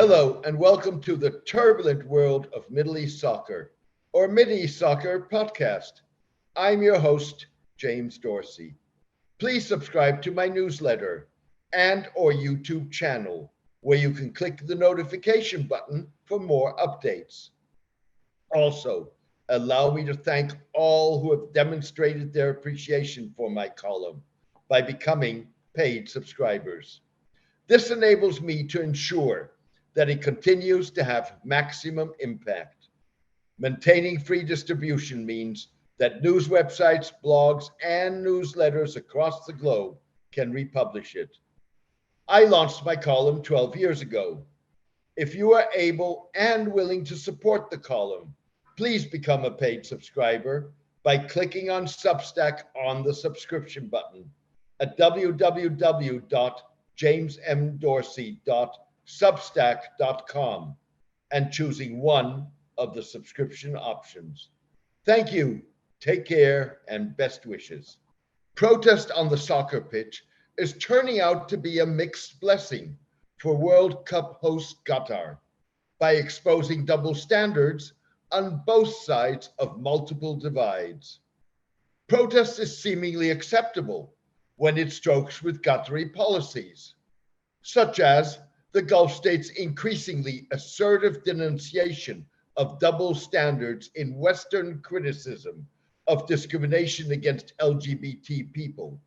Hello, and welcome to the turbulent world of Middle East soccer, or Mid-East Soccer podcast. I'm your host, James Dorsey. Please subscribe to my newsletter and or YouTube channel, where you can click the notification button for more updates. Also, allow me to thank all who have demonstrated their appreciation for my column by becoming paid subscribers. This enables me to ensure that it continues to have maximum impact. Maintaining free distribution means that news websites, blogs, and newsletters across the globe can republish it. I launched my column 12 years ago. If you are able and willing to support the column, please become a paid subscriber by clicking on Substack on the subscription button at www.jamesmdorsey.substack.com and choosing one of the subscription options. Thank you, take care, and best wishes. Protest on the soccer pitch is turning out to be a mixed blessing for World Cup host Qatar by exposing double standards on both sides of multiple divides. Protest is seemingly acceptable when it strokes with Qatari policies, such as the Gulf states' increasingly assertive denunciation of double standards in Western criticism of discrimination against LGBT people,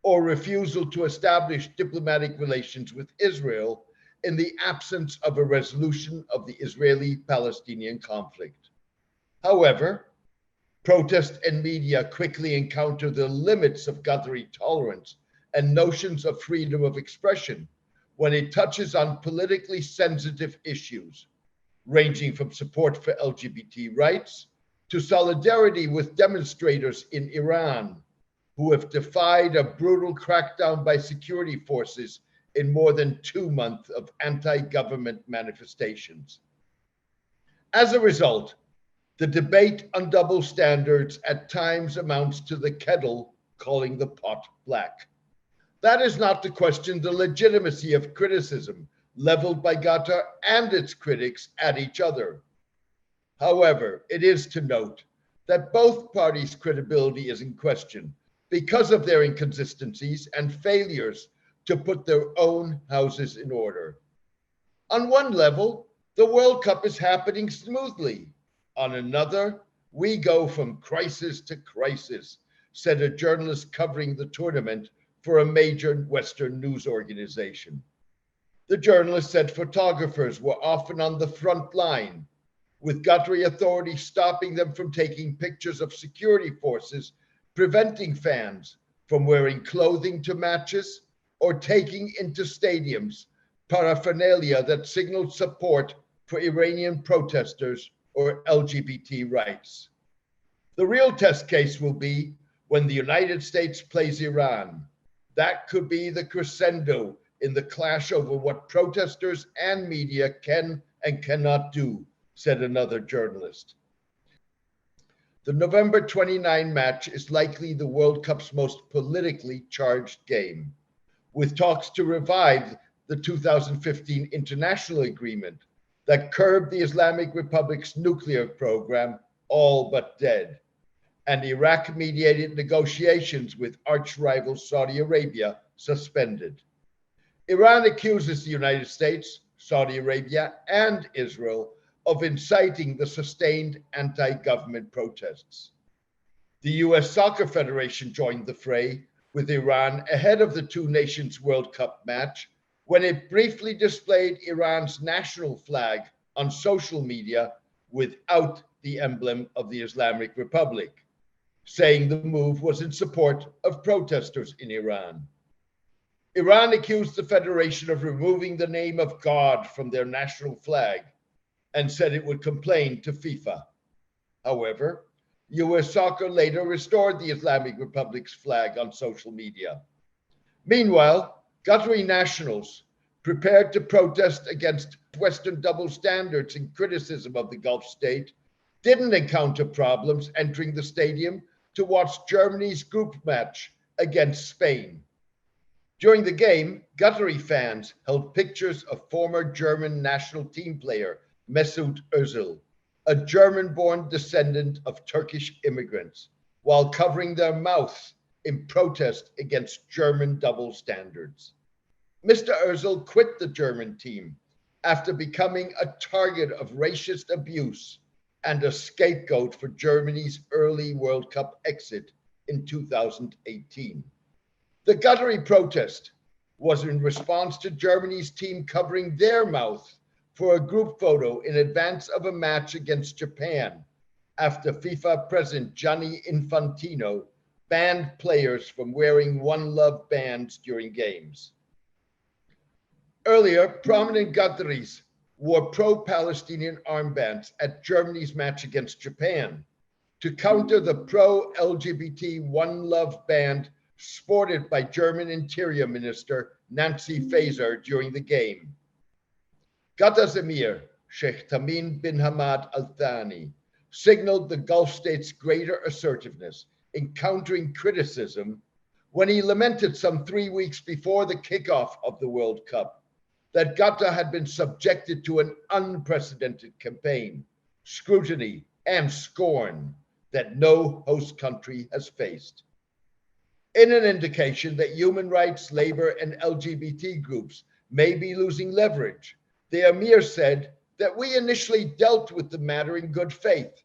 or refusal to establish diplomatic relations with Israel in the absence of a resolution of the Israeli-Palestinian conflict. However, protest and media quickly encounter the limits of Qatari tolerance and notions of freedom of expression when it touches on politically sensitive issues, ranging from support for LGBT rights to solidarity with demonstrators in Iran who have defied a brutal crackdown by security forces in more than 2 months of anti-government manifestations. As a result, the debate on double standards at times amounts to the kettle calling the pot black. That is not to question the legitimacy of criticism leveled by Qatar and its critics at each other. However, it is to note that both parties' credibility is in question because of their inconsistencies and failures to put their own houses in order. On one level, the World Cup is happening smoothly. On another, we go from crisis to crisis, said a journalist covering the tournament for a major Western news organization. The journalist said photographers were often on the front line, with Qatari authorities stopping them from taking pictures of security forces, preventing fans from wearing clothing to matches or taking into stadiums paraphernalia that signaled support for Iranian protesters or LGBT rights. The real test case will be when the United States plays Iran. That could be the crescendo in the clash over what protesters and media can and cannot do, said another journalist. The November 29 match is likely the World Cup's most politically charged game, with talks to revive the 2015 international agreement that curbed the Islamic Republic's nuclear program all but dead, and Iraq-mediated negotiations with arch-rival Saudi Arabia suspended. Iran accuses the United States, Saudi Arabia, and Israel of inciting the sustained anti-government protests. The U.S. Soccer Federation joined the fray with Iran ahead of the two nations World Cup match when it briefly displayed Iran's national flag on social media without the emblem of the Islamic Republic, saying the move was in support of protesters in Iran. Iran accused the Federation of removing the name of God from their national flag and said it would complain to FIFA. However, U.S. Soccer later restored the Islamic Republic's flag on social media. Meanwhile, Qatari nationals prepared to protest against Western double standards in criticism of the Gulf state didn't encounter problems entering the stadium to watch Germany's group match against Spain. During the game, Qatari fans held pictures of former German national team player Mesut Özil, a German-born descendant of Turkish immigrants, while covering their mouths in protest against German double standards. Mr. Özil quit the German team after becoming a target of racist abuse and a scapegoat for Germany's early World Cup exit in 2018. The Qatari protest was in response to Germany's team covering their mouth for a group photo in advance of a match against Japan after FIFA President Gianni Infantino banned players from wearing One Love bands during games. Earlier, prominent Qataris wore pro-Palestinian armbands at Germany's match against Japan to counter the pro-LGBT One Love band sported by German Interior Minister Nancy Faeser during the game. Qatar's Emir, Sheikh Tamim bin Hamad Al Thani, signaled the Gulf states' greater assertiveness in countering criticism when he lamented some 3 weeks before the kickoff of the World Cup that Qatar had been subjected to an unprecedented campaign, scrutiny, and scorn that no host country has faced. In an indication that human rights, labor, and LGBT groups may be losing leverage, the Emir said that we initially dealt with the matter in good faith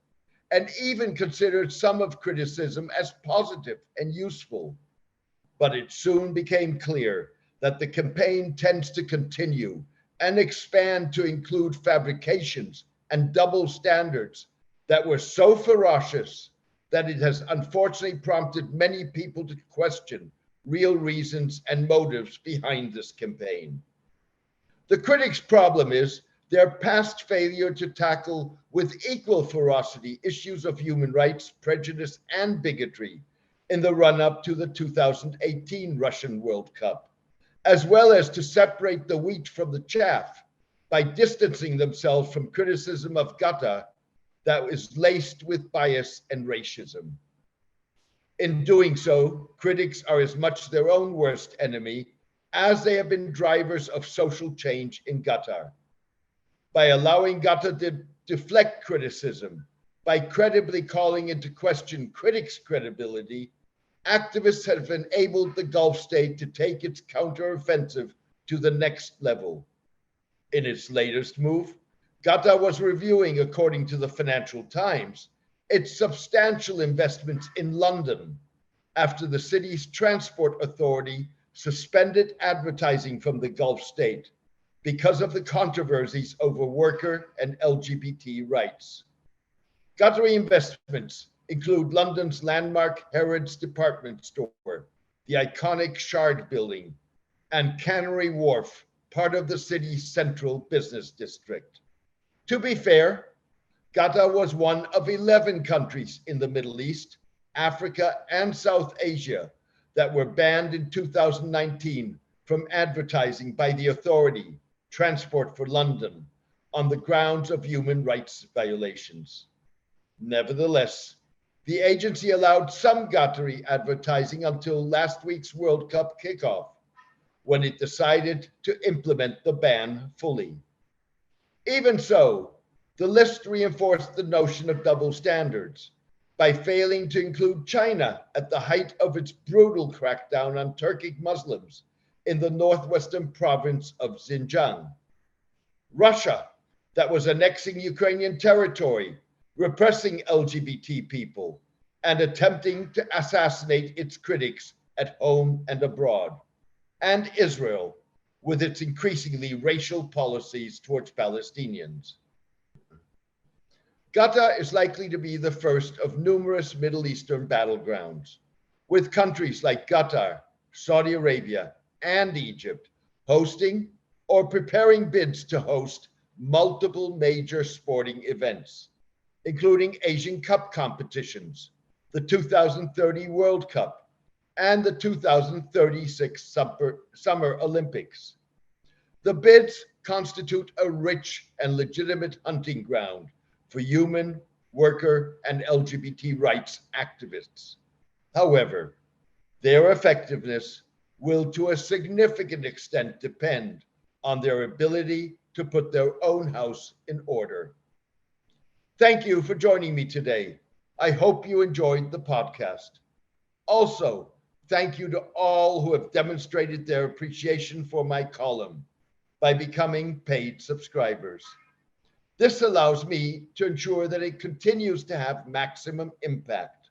and even considered some of criticism as positive and useful. But it soon became clear that the campaign tends to continue and expand to include fabrications and double standards that were so ferocious that it has unfortunately prompted many people to question real reasons and motives behind this campaign. The critics' problem is their past failure to tackle with equal ferocity issues of human rights, prejudice, and bigotry in the run-up to the 2018 Russian World Cup, as well as to separate the wheat from the chaff by distancing themselves from criticism of Qatar that is laced with bias and racism. In doing so, critics are as much their own worst enemy as they have been drivers of social change in Qatar. By allowing Qatar to deflect criticism, by credibly calling into question critics' credibility, activists have enabled the Gulf state to take its counteroffensive to the next level. In its latest move, Qatar was reviewing, according to the Financial Times, its substantial investments in London after the city's transport authority suspended advertising from the Gulf state because of the controversies over worker and LGBT rights. Qatari investments include London's landmark Harrods department store, the iconic Shard building, and Canary Wharf, part of the city's central business district. To be fair, Qatar was one of 11 countries in the Middle East, Africa, and South Asia that were banned in 2019 from advertising by the authority, Transport for London, on the grounds of human rights violations. Nevertheless, the agency allowed some Qatari advertising until last week's World Cup kickoff, when it decided to implement the ban fully. Even so, the list reinforced the notion of double standards by failing to include China at the height of its brutal crackdown on Turkic Muslims in the northwestern province of Xinjiang. Russia, that was annexing Ukrainian territory, repressing LGBT people, and attempting to assassinate its critics at home and abroad. And Israel, with its increasingly racial policies towards Palestinians. Qatar is likely to be the first of numerous Middle Eastern battlegrounds, with countries like Qatar, Saudi Arabia, and Egypt hosting or preparing bids to host multiple major sporting events, including Asian Cup competitions, the 2030 World Cup, and the 2036 Summer Olympics. The bids constitute a rich and legitimate hunting ground for human, worker, and LGBT rights activists. However, their effectiveness will to a significant extent depend on their ability to put their own house in order. Thank you for joining me today. I hope you enjoyed the podcast. Also, thank you to all who have demonstrated their appreciation for my column by becoming paid subscribers. This allows me to ensure that it continues to have maximum impact.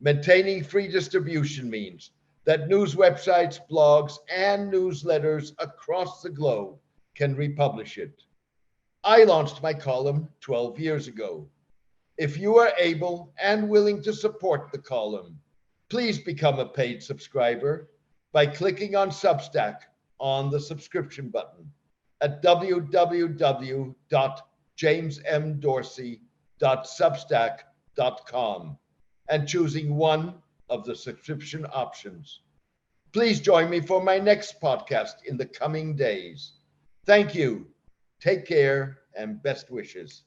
Maintaining free distribution means that news websites, blogs, and newsletters across the globe can republish it. I launched my column 12 years ago. If you are able and willing to support the column, please become a paid subscriber by clicking on Substack on the subscription button at www.jamesmdorsey.substack.com and choosing one of the subscription options. Please join me for my next podcast in the coming days. Thank you. Take care and best wishes.